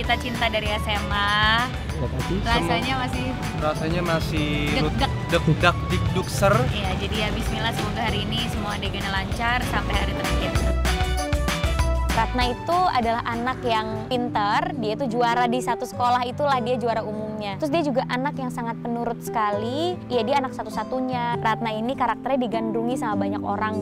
Gita Cinta dari SMA. Rasanya masih deg-deg dikdukser. Iya, jadi ya bismillah, semoga hari ini semua adegannya lancar sampai hari terakhir. Ratna itu adalah anak yang pintar, dia itu juara di satu sekolah, itulah dia juara umumnya. Terus dia juga anak yang sangat penurut sekali, ya dia anak satu-satunya. Ratna ini karakternya digandrungi sama banyak orang.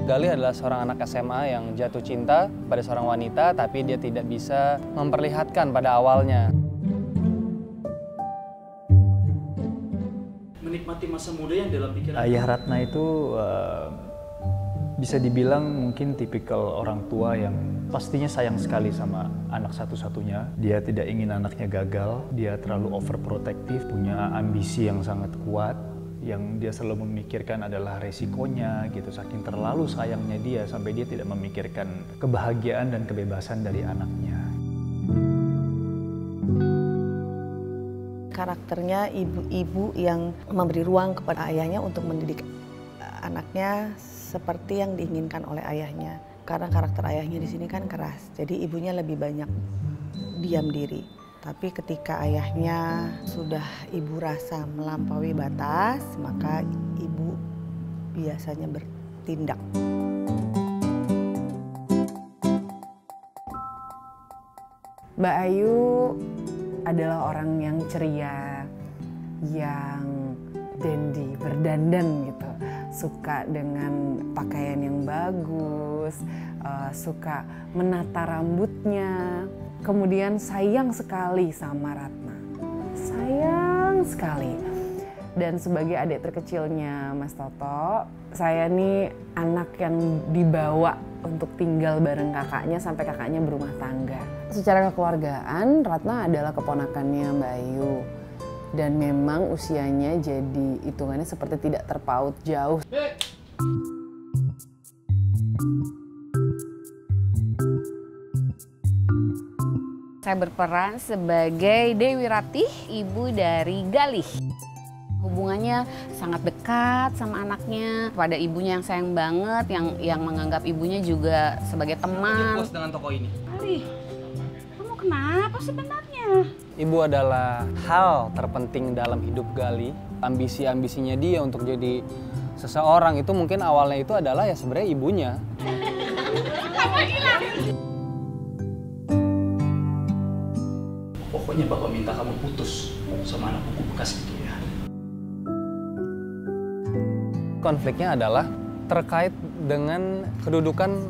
Galih adalah seorang anak SMA yang jatuh cinta pada seorang wanita, tapi dia tidak bisa memperlihatkan pada awalnya. Menikmati masa muda yang dalam pikiran. Ayah Ratna itu bisa dibilang mungkin tipikal orang tua yang pastinya sayang sekali sama anak satu-satunya. Dia tidak ingin anaknya gagal, dia terlalu overprotective, punya ambisi yang sangat kuat. Yang dia selalu memikirkan adalah resikonya gitu, saking terlalu sayangnya dia sampai dia tidak memikirkan kebahagiaan dan kebebasan dari anaknya. Karakternya ibu-ibu yang memberi ruang kepada ayahnya untuk mendidik anaknya seperti yang diinginkan oleh ayahnya. Karena karakter ayahnya di sini kan keras, jadi ibunya lebih banyak diam diri. Tapi ketika ayahnya sudah ibu rasa melampaui batas, maka ibu biasanya bertindak. Mbak Ayu adalah orang yang ceria, yang dandy, berdandan gitu. Suka dengan pakaian yang bagus, suka menata rambutnya. Kemudian sayang sekali sama Ratna, sayang sekali. Dan sebagai adik terkecilnya Mas Toto, saya nih anak yang dibawa untuk tinggal bareng kakaknya sampai kakaknya berumah tangga. Secara kekeluargaan, Ratna adalah keponakannya Mbak Ayu. Dan memang usianya jadi hitungannya seperti tidak terpaut jauh. Saya berperan sebagai Dewi Ratih, ibu dari Galih. Hubungannya sangat dekat sama anaknya, pada ibunya yang sayang banget, yang menganggap ibunya juga sebagai teman. Puas dengan tokoh ini. Galih, kamu kenapa sebenarnya? Ibu adalah hal terpenting dalam hidup Galih. Ambisi-ambisinya dia untuk jadi seseorang itu mungkin awalnya itu adalah ya sebenarnya ibunya. Pokoknya Bapak minta kamu putus sama anak buku bekas itu ya. Konfliknya adalah terkait dengan kedudukan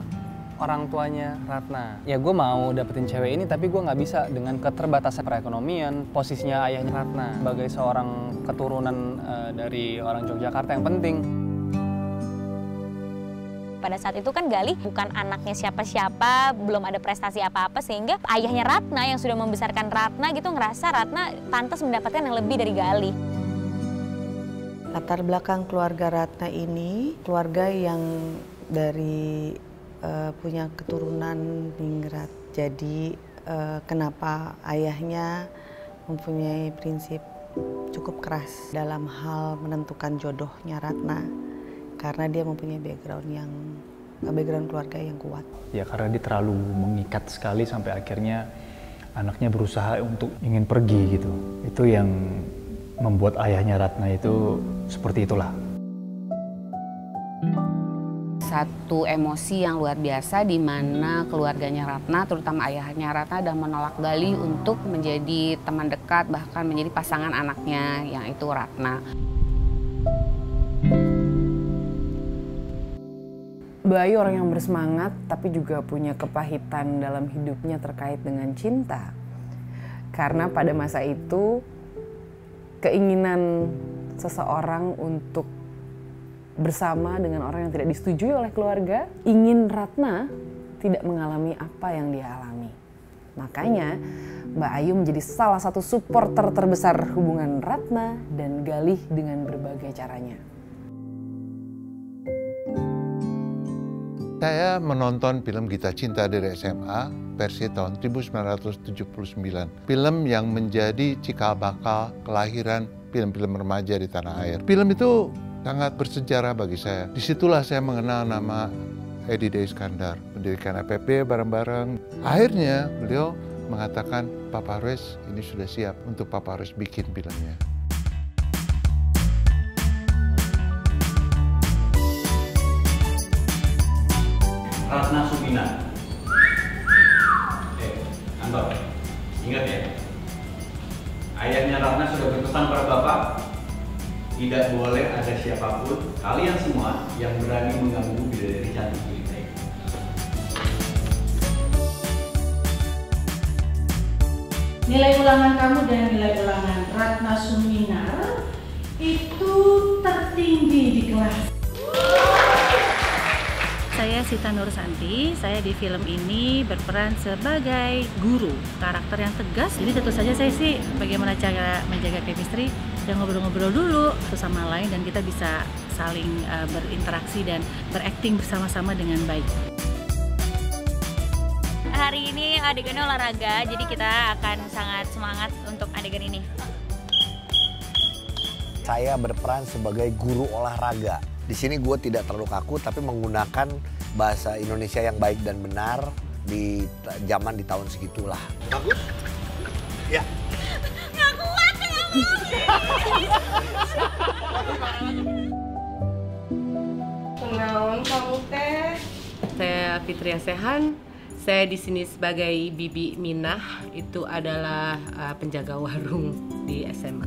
orang tuanya Ratna. Ya gue mau dapetin cewek ini tapi gue nggak bisa dengan keterbatasan perekonomian. Posisinya ayahnya Ratna sebagai seorang keturunan dari orang Yogyakarta yang penting. Pada saat itu kan Galih bukan anaknya siapa-siapa, belum ada prestasi apa-apa, sehingga ayahnya Ratna yang sudah membesarkan Ratna gitu ngerasa Ratna pantas mendapatkan yang lebih dari Galih. Latar belakang keluarga Ratna ini, keluarga yang dari punya keturunan ningrat. Jadi kenapa ayahnya mempunyai prinsip cukup keras dalam hal menentukan jodohnya Ratna. Karena dia mempunyai background keluarga yang kuat. Ya karena dia terlalu mengikat sekali sampai akhirnya anaknya berusaha untuk ingin pergi gitu. Itu yang membuat ayahnya Ratna itu seperti itulah. Satu emosi yang luar biasa di mana keluarganya Ratna, terutama ayahnya Ratna, dan menolak Galih untuk menjadi teman dekat, bahkan menjadi pasangan anaknya yang itu Ratna. Mbak Ayu orang yang bersemangat tapi juga punya kepahitan dalam hidupnya terkait dengan cinta. Karena pada masa itu keinginan seseorang untuk bersama dengan orang yang tidak disetujui oleh keluarga, ingin Ratna tidak mengalami apa yang dia alami. Makanya Mbak Ayu menjadi salah satu supporter terbesar hubungan Ratna dan Galih dengan berbagai caranya. Saya menonton film Gita Cinta dari SMA versi tahun 1979. Film yang menjadi cikal bakal kelahiran film-film remaja di tanah air. Film itu sangat bersejarah bagi saya. Disitulah saya mengenal nama Edi D. Iskandar, mendirikan APP bareng-bareng. Akhirnya beliau mengatakan, Pak Parwes ini sudah siap untuk Pak Parwes bikin filmnya. Ratna Sumina. Anton, ingat ya, ayahnya Ratna sudah berpesan pada Bapak, tidak boleh ada siapapun, kalian semua yang berani mengganggu bidadari cantik kita ini. Nilai ulangan kamu dan nilai ulangan Ratna Suminar itu tertinggi di kelas. Saya Sita Nursanti, saya di film ini berperan sebagai guru, karakter yang tegas. Jadi tentu saja saya sih bagaimana cara menjaga chemistry dan ngobrol-ngobrol dulu satu sama lain dan kita bisa saling berinteraksi dan berakting bersama-sama dengan baik. Hari ini adegannya olahraga, jadi kita akan sangat semangat untuk adegan ini. Saya berperan sebagai guru olahraga. Di sini gue tidak terlalu kaku, tapi menggunakan bahasa Indonesia yang baik dan benar di zaman di tahun segitulah. Bagus? Ya. Nggak kuat, nggak mau. Kenalan kamu teh? Saya Fitria Sehan. Saya di sini sebagai Bibi Minah. Itu adalah penjaga warung di SMA.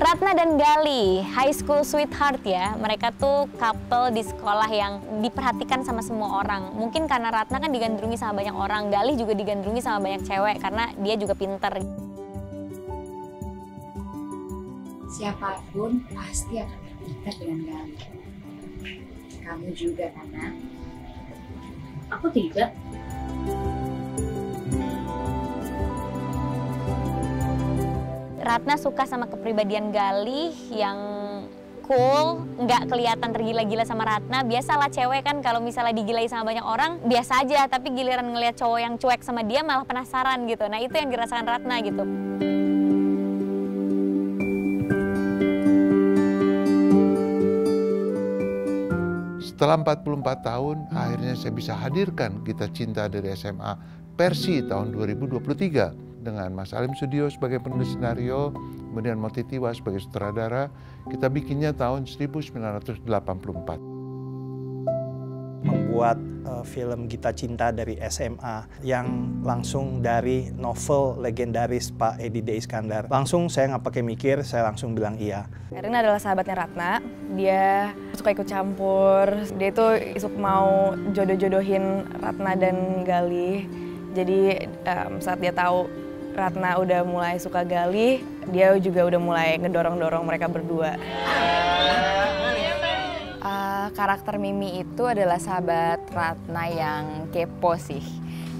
Ratna dan Gali, high school sweetheart ya. Mereka tuh couple di sekolah yang diperhatikan sama semua orang. Mungkin karena Ratna kan digandrungi sama banyak orang, Gali juga digandrungi sama banyak cewek karena dia juga pinter. Siapapun pasti akan berpintar dengan Gali. Kamu juga, Nana. Aku tidak. Ratna suka sama kepribadian Gali yang cool, nggak kelihatan tergila-gila sama Ratna. Biasalah cewek kan kalau misalnya digilai sama banyak orang, biasa aja. Tapi giliran ngelihat cowok yang cuek sama dia malah penasaran gitu. Nah itu yang dirasakan Ratna gitu. Setelah 44 tahun, akhirnya saya bisa hadirkan Kita Cinta dari SMA versi tahun 2023. Dengan Mas Alim Sudio sebagai penulis skenario, kemudian Moti Tiwa sebagai sutradara, kita bikinnya tahun 1984. Membuat film Kita Cinta dari SMA yang langsung dari novel legendaris Pak Edi D. Iskandar. Langsung saya nggak pakai mikir, saya langsung bilang iya. Erin adalah sahabatnya Ratna, dia suka ikut campur, dia itu suka mau jodoh-jodohin Ratna dan Gali. Jadi saat dia tahu Ratna udah mulai suka Gali, dia juga udah mulai ngedorong-dorong mereka berdua. Karakter Mimi itu adalah sahabat Ratna yang kepo sih.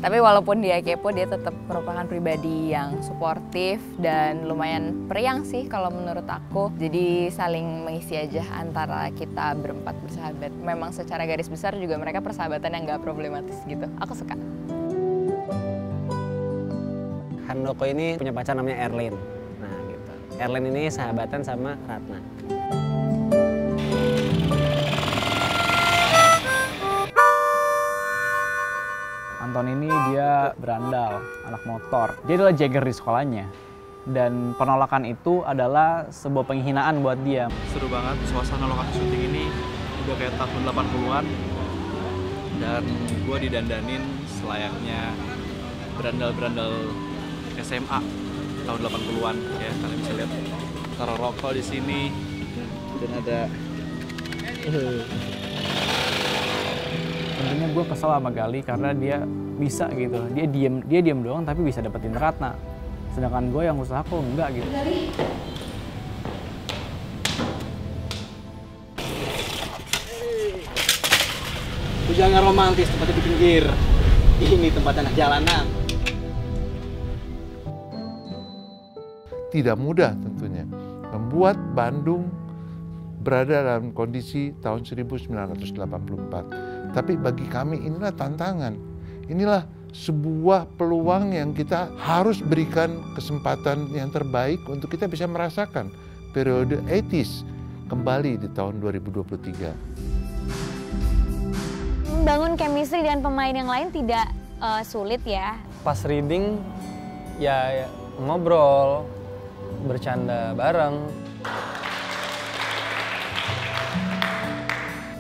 Tapi walaupun dia kepo, dia tetap merupakan pribadi yang suportif dan lumayan periang sih kalau menurut aku. Jadi saling mengisi aja antara kita berempat bersahabat. Memang secara garis besar juga mereka persahabatan yang gak problematis gitu. Aku suka. Handoko ini punya pacar namanya Erlin. Nah gitu. Erlin ini sahabatan sama Ratna. Anton ini dia berandal, anak motor. Dia adalah jagger di sekolahnya. Dan penolakan itu adalah sebuah penghinaan buat dia. Seru banget, suasana lokasi syuting ini udah kayak tahun 80-an. Dan gue didandanin selayaknya berandal-berandal SMA tahun 80-an ya. Kalian bisa lihat taruh rokok di sini dan ada tentunya gue kesel sama Gali karena dia bisa gitu. Dia diem doang tapi bisa dapetin Ratna. Sedangkan gue yang usaha kok enggak gitu. Lu jangan romantis, tempatnya di pinggir. Ini tempat anak jalanan. Tidak mudah tentunya membuat Bandung berada dalam kondisi tahun 1984. Tapi bagi kami inilah tantangan. Inilah sebuah peluang yang kita harus berikan kesempatan yang terbaik untuk kita bisa merasakan periode 80s kembali di tahun 2023. Membangun chemistry dengan pemain yang lain tidak sulit ya. Pas reading ya ngobrol, bercanda bareng.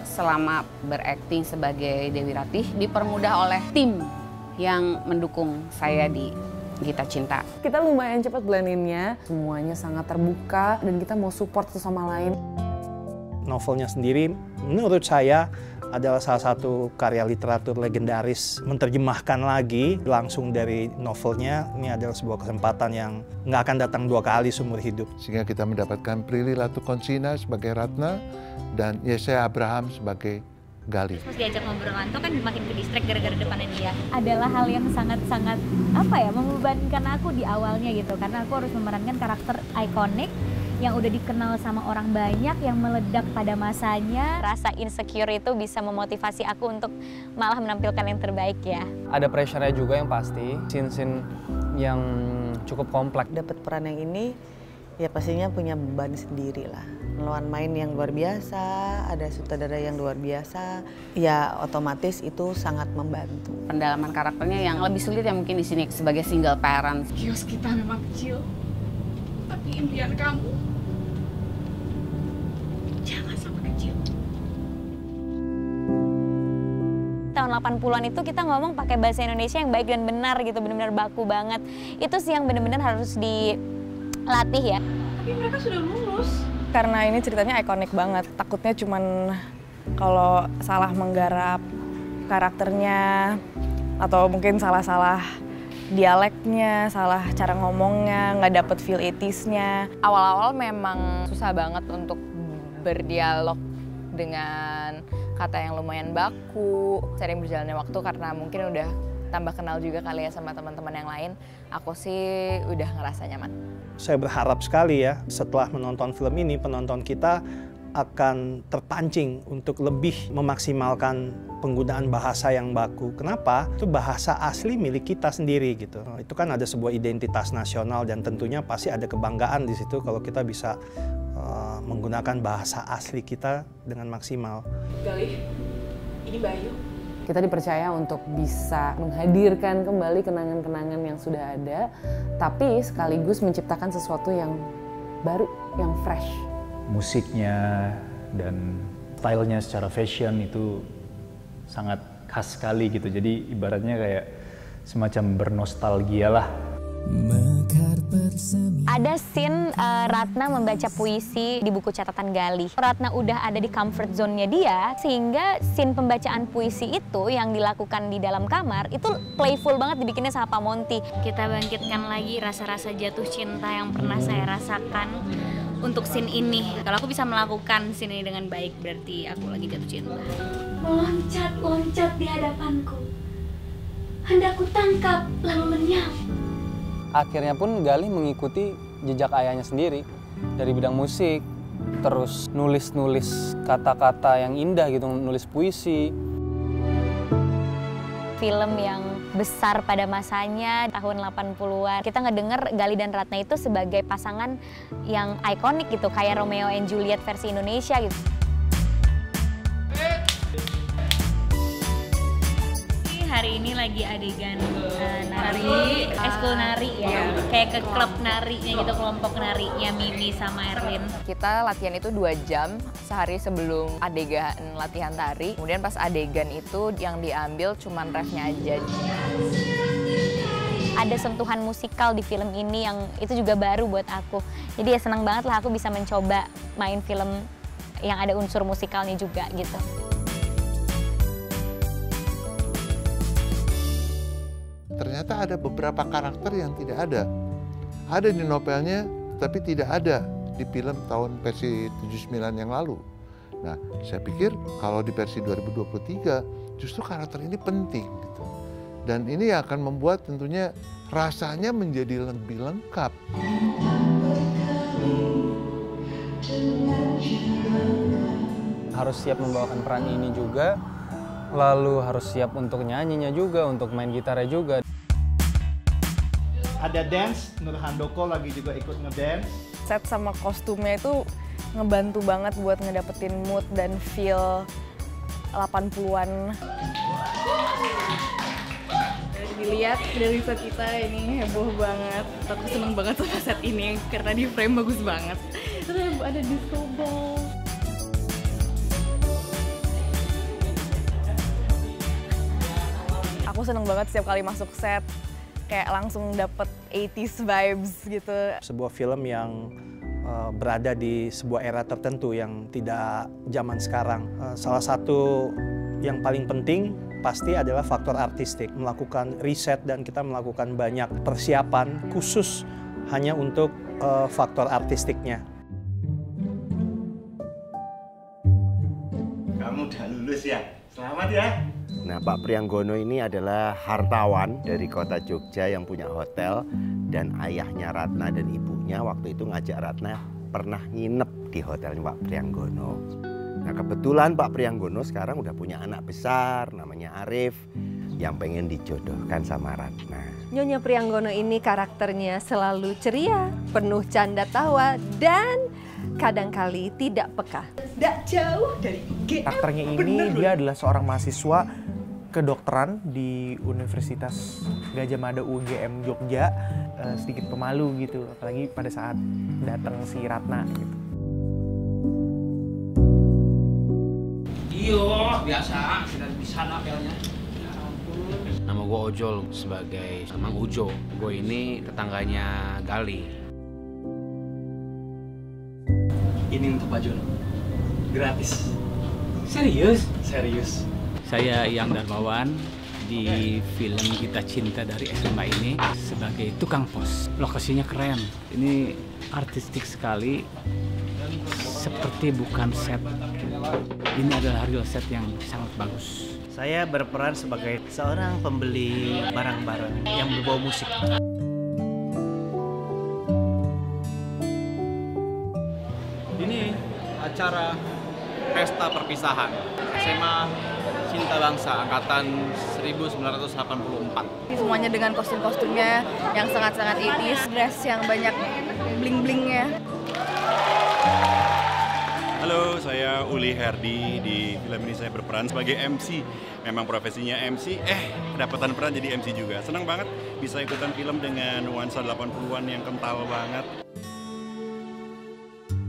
Selama berakting sebagai Dewi Ratih dipermudah oleh tim yang mendukung saya di Gita Cinta. Kita lumayan cepat blend-in-nya, semuanya sangat terbuka dan kita mau support satu sama lain. Novelnya sendiri menurut saya adalah salah satu karya literatur legendaris. Menerjemahkan lagi langsung dari novelnya, ini adalah sebuah kesempatan yang nggak akan datang 2 kali seumur hidup. Sehingga kita mendapatkan Prilly Latukonsina sebagai Ratna dan Yesaya Abraham sebagai Galih. Terus diajak ngobrol Anto kan makin ke distract gara-gara depannya dia. Adalah hal yang sangat-sangat membebankan aku di awalnya gitu, karena aku harus memerankan karakter ikonik yang udah dikenal sama orang banyak, yang meledak pada masanya. Rasa insecure itu bisa memotivasi aku untuk malah menampilkan yang terbaik ya. Ada pressure-nya juga yang pasti, scene-scene yang cukup kompleks. Dapat peran yang ini ya pastinya punya beban sendiri lah. Lawan main yang luar biasa, ada sutradara yang luar biasa, ya otomatis itu sangat membantu. Pendalaman karakternya yang lebih sulit ya mungkin di sini sebagai single parent. Kios kita memang kecil, tapi impian kamu jangan sampai kecil. Tahun 80-an itu kita ngomong pakai bahasa Indonesia yang baik dan benar gitu, benar-benar baku banget. Itu sih yang benar-benar harus dilatih ya. Tapi mereka sudah lulus. Karena ini ceritanya ikonik banget. Takutnya cuman kalau salah menggarap karakternya atau mungkin salah-salah dialeknya, salah cara ngomongnya, nggak dapet feel 80s-nya. Awal-awal memang susah banget untuk berdialog dengan kata yang lumayan baku. Sering berjalannya waktu karena mungkin udah tambah kenal juga kali ya sama teman-teman yang lain. Aku sih udah ngerasa nyaman. Saya berharap sekali ya setelah menonton film ini penonton kita akan terpancing untuk lebih memaksimalkan penggunaan bahasa yang baku. Kenapa? Itu bahasa asli milik kita sendiri gitu. Itu kan ada sebuah identitas nasional dan tentunya pasti ada kebanggaan di situ kalau kita bisa menggunakan bahasa asli kita dengan maksimal. Galih, ini Bayu. Kita dipercaya untuk bisa menghadirkan kembali kenangan-kenangan yang sudah ada, tapi sekaligus menciptakan sesuatu yang baru, yang fresh. Musiknya dan stylenya secara fashion itu sangat khas sekali gitu. Jadi ibaratnya kayak semacam bernostalgia lah. Ada scene Ratna membaca puisi di buku catatan Galih. Ratna udah ada di comfort zone-nya dia, sehingga scene pembacaan puisi itu yang dilakukan di dalam kamar itu playful banget dibikinnya sama Pak Monty. Kita bangkitkan lagi rasa-rasa jatuh cinta yang pernah saya rasakan untuk scene ini. Kalau aku bisa melakukan scene ini dengan baik, berarti aku lagi jatuh cinta. Meloncat-loncat di hadapanku. Hendak ku tangkap lalu menyam. Akhirnya pun Galih mengikuti jejak ayahnya sendiri dari bidang musik, terus nulis-nulis kata-kata yang indah gitu, nulis puisi. Film yang besar pada masanya tahun 80-an. Kita ngedenger Galih dan Ratna itu sebagai pasangan yang ikonik gitu, kayak Romeo and Juliet versi Indonesia gitu. Hari ini lagi adegan nari, eskul nari ya, kayak ke klub narinya gitu, kelompok narinya Mimi sama Erwin. Kita latihan itu 2 jam sehari sebelum adegan latihan tari. Kemudian pas adegan itu yang diambil cuman refnya aja. Ada sentuhan musikal di film ini yang itu juga baru buat aku. Jadi ya senang banget lah aku bisa mencoba main film yang ada unsur musikalnya juga gitu. Ternyata ada beberapa karakter yang tidak ada. Ada di novelnya, tapi tidak ada di film tahun versi 79 yang lalu. Nah, saya pikir kalau di versi 2023, justru karakter ini penting. Gitu. Dan ini akan membuat tentunya rasanya menjadi lebih lengkap. Harus siap membawakan peran ini juga, lalu harus siap untuk nyanyinya juga, untuk main gitarnya juga. Ada dance, Nur Handoko lagi juga ikut ngedance. Set sama kostumnya itu ngebantu banget buat ngedapetin mood dan feel 80-an. Dilihat dari set kita ini heboh banget. Aku seneng banget sama set ini karena di frame bagus banget. Terus ada disco ball. Aku seneng banget setiap kali masuk set, kayak langsung dapet 80s vibes gitu. Sebuah film yang berada di sebuah era tertentu yang tidak zaman sekarang. Salah satu yang paling penting pasti adalah faktor artistik. Melakukan riset dan kita melakukan banyak persiapan khusus hanya untuk faktor artistiknya. Kamu udah lulus ya? Selamat ya. Nah, Pak Prianggono ini adalah hartawan dari kota Jogja yang punya hotel, dan ayahnya Ratna dan ibunya waktu itu ngajak Ratna pernah nginep di hotelnya Pak Prianggono. Nah, kebetulan Pak Prianggono sekarang udah punya anak besar namanya Arif yang pengen dijodohkan sama Ratna. Nyonya Prianggono ini karakternya selalu ceria, penuh canda tawa, dan kadangkali tidak peka. Tidak jauh dari GM. Karakternya ini dia adalah seorang mahasiswa kedokteran di Universitas Gadjah Mada UGM Jogja, sedikit pemalu gitu, apalagi pada saat datang si Ratna gitu. Iya, biasa, sudah bisa apelnya. Nama gue Ojol sebagai Mang Ujo. Gue ini tetangganya Gali. Ini untuk Pak Jono. Gratis. Serius? Serius. Saya Iyang Darmawan di film Kita Cinta dari SMA ini sebagai tukang pos. Lokasinya keren. Ini artistik sekali. Seperti bukan set. Ini adalah real set yang sangat bagus. Saya berperan sebagai seorang pembeli barang-barang yang berbau musik. Ini acara pesta perpisahan SMA Cinta Bangsa angkatan 1984. Semuanya dengan kostum-kostumnya yang sangat-sangat 80s, dress yang banyak bling-blingnya. Halo, saya Uli Herdi. Di film ini saya berperan sebagai MC. Memang profesinya MC, kedapatan peran jadi MC juga. Senang banget bisa ikutan film dengan nuansa 80-an yang kental banget.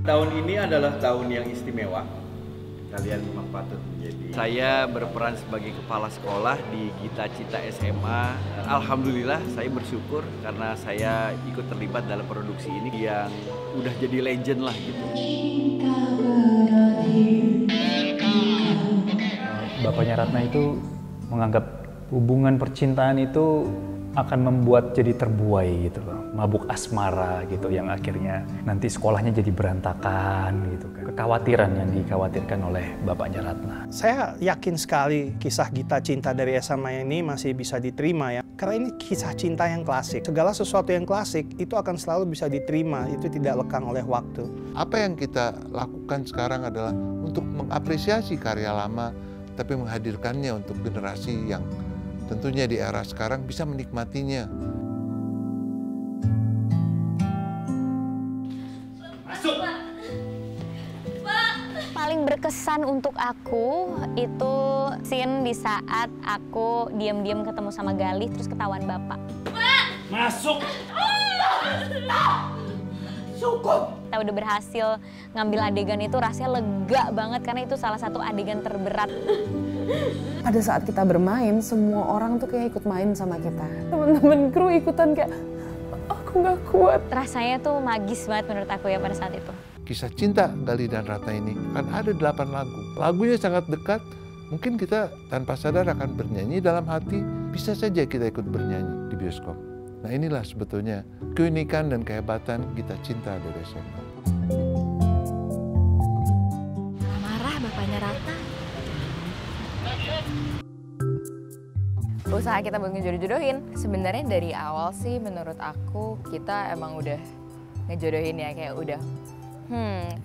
Tahun ini adalah tahun yang istimewa. Kalian memang patut menjadi. Saya berperan sebagai kepala sekolah di Kita Cinta SMA. Alhamdulillah saya bersyukur karena saya ikut terlibat dalam produksi ini yang udah jadi legend lah gitu. Bapaknya Ratna itu menganggap hubungan percintaan itu akan membuat jadi terbuai gitu loh, mabuk asmara gitu, yang akhirnya nanti sekolahnya jadi berantakan gitu kan. Kekhawatiran yang dikhawatirkan oleh bapaknya Ratna. Saya yakin sekali kisah Kita Cinta dari SMA ini masih bisa diterima ya, karena ini kisah cinta yang klasik. Segala sesuatu yang klasik itu akan selalu bisa diterima, itu tidak lekang oleh waktu. Apa yang kita lakukan sekarang adalah untuk mengapresiasi karya lama, tapi menghadirkannya untuk generasi yang tentunya di era sekarang bisa menikmatinya. Masuk. Paling berkesan untuk aku itu scene di saat aku diam-diam ketemu sama Galih terus ketahuan bapak. Masuk. Cukup. Kita udah berhasil ngambil adegan itu, rasanya lega banget karena itu salah satu adegan terberat. Pada saat kita bermain, semua orang tuh kayak ikut main sama kita. Teman-teman kru ikutan kayak, aku nggak kuat. Rasanya tuh magis banget menurut aku ya pada saat itu. Kisah cinta Gali dan Ratna ini kan ada 8 lagu. Lagunya sangat dekat, mungkin kita tanpa sadar akan bernyanyi dalam hati, bisa saja kita ikut bernyanyi di bioskop. Nah inilah sebetulnya keunikan dan kehebatan Kita Cinta dari SMA. Marah bapaknya Ratna. Usaha kita buat ngejodoh-jodohin, sebenarnya dari awal sih menurut aku kita emang udah ngejodohin ya, kayak udah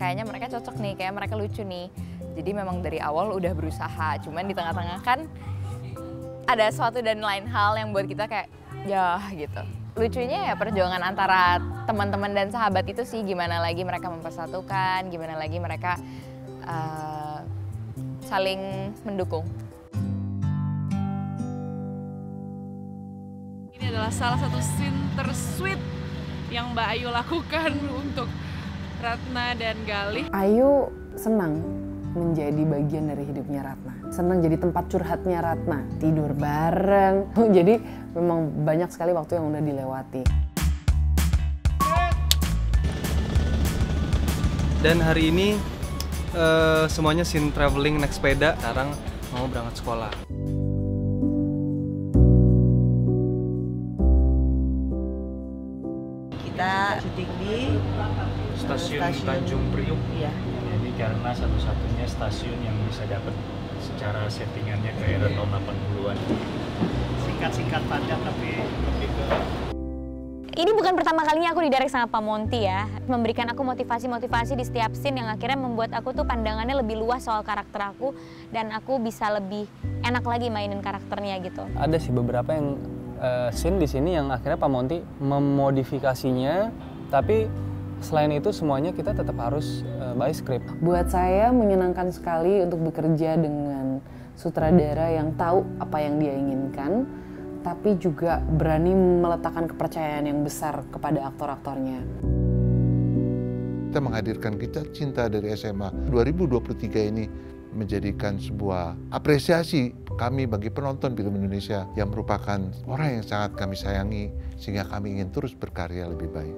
kayaknya mereka cocok nih, kayak mereka lucu nih. Jadi memang dari awal udah berusaha, cuman di tengah-tengah kan ada suatu dan lain hal yang buat kita kayak ya gitu. Lucunya ya perjuangan antara teman-teman dan sahabat itu sih, gimana lagi mereka mempersatukan, gimana lagi mereka saling mendukung. Ini adalah salah satu scene tersweet yang Mbak Ayu lakukan untuk Ratna dan Galih. Ayu senang menjadi bagian dari hidupnya Ratna. Senang jadi tempat curhatnya Ratna, tidur bareng. Jadi memang banyak sekali waktu yang udah dilewati. Dan hari ini semuanya scene traveling naik sepeda, sekarang mau berangkat sekolah. Kita syuting di Stasiun Tanjung Priuk. Iya. Jadi karena satu-satunya stasiun yang bisa dapat secara settingannya kayak era tahun 80-an. Singkat-singkat padat tapi lebih ke... Ini bukan pertama kalinya aku didirect sama Pak Monty ya. Memberikan aku motivasi-motivasi di setiap scene yang akhirnya membuat aku tuh pandangannya lebih luas soal karakter aku. Dan aku bisa lebih enak lagi mainin karakternya gitu. Ada sih beberapa yang scene di sini yang akhirnya Pak Monty memodifikasinya, tapi selain itu semuanya kita tetap harus by script. Buat saya menyenangkan sekali untuk bekerja dengan sutradara yang tahu apa yang dia inginkan, tapi juga berani meletakkan kepercayaan yang besar kepada aktor-aktornya. Kita menghadirkan Kisah Cinta dari SMA 2023 ini menjadikan sebuah apresiasi kami bagi penonton film Indonesia yang merupakan orang yang sangat kami sayangi, sehingga kami ingin terus berkarya lebih baik.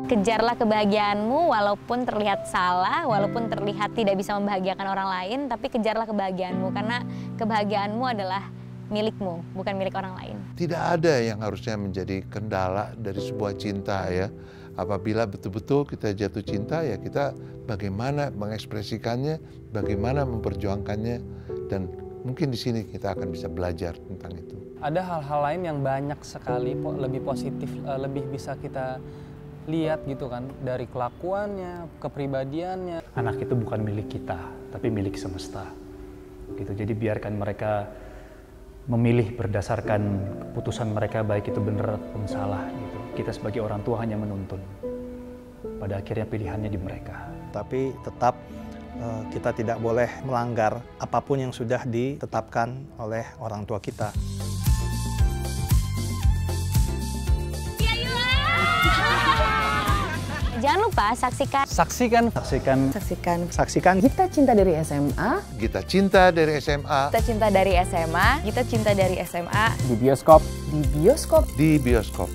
Kejarlah kebahagiaanmu walaupun terlihat salah, walaupun terlihat tidak bisa membahagiakan orang lain, tapi kejarlah kebahagiaanmu karena kebahagiaanmu adalah milikmu, bukan milik orang lain. Tidak ada yang harusnya menjadi kendala dari sebuah cinta ya. Apabila betul-betul kita jatuh cinta ya kita bagaimana mengekspresikannya, bagaimana memperjuangkannya, dan mungkin di sini kita akan bisa belajar tentang itu. Ada hal-hal lain yang banyak sekali lebih positif, lebih bisa kita lihat gitu kan, dari kelakuannya, kepribadiannya. Anak itu bukan milik kita, tapi milik semesta. Gitu. Jadi biarkan mereka memilih berdasarkan keputusan mereka, baik itu benar ataupun salah. Gitu. Kita sebagai orang tua hanya menuntun. Pada akhirnya pilihannya di mereka. Tapi tetap kita tidak boleh melanggar apapun yang sudah ditetapkan oleh orang tua kita. Jangan lupa saksikan Kita Cinta dari SMA. Kita Cinta dari SMA. Kita Cinta dari SMA. Kita Cinta dari SMA. Di bioskop. Di bioskop. Di bioskop.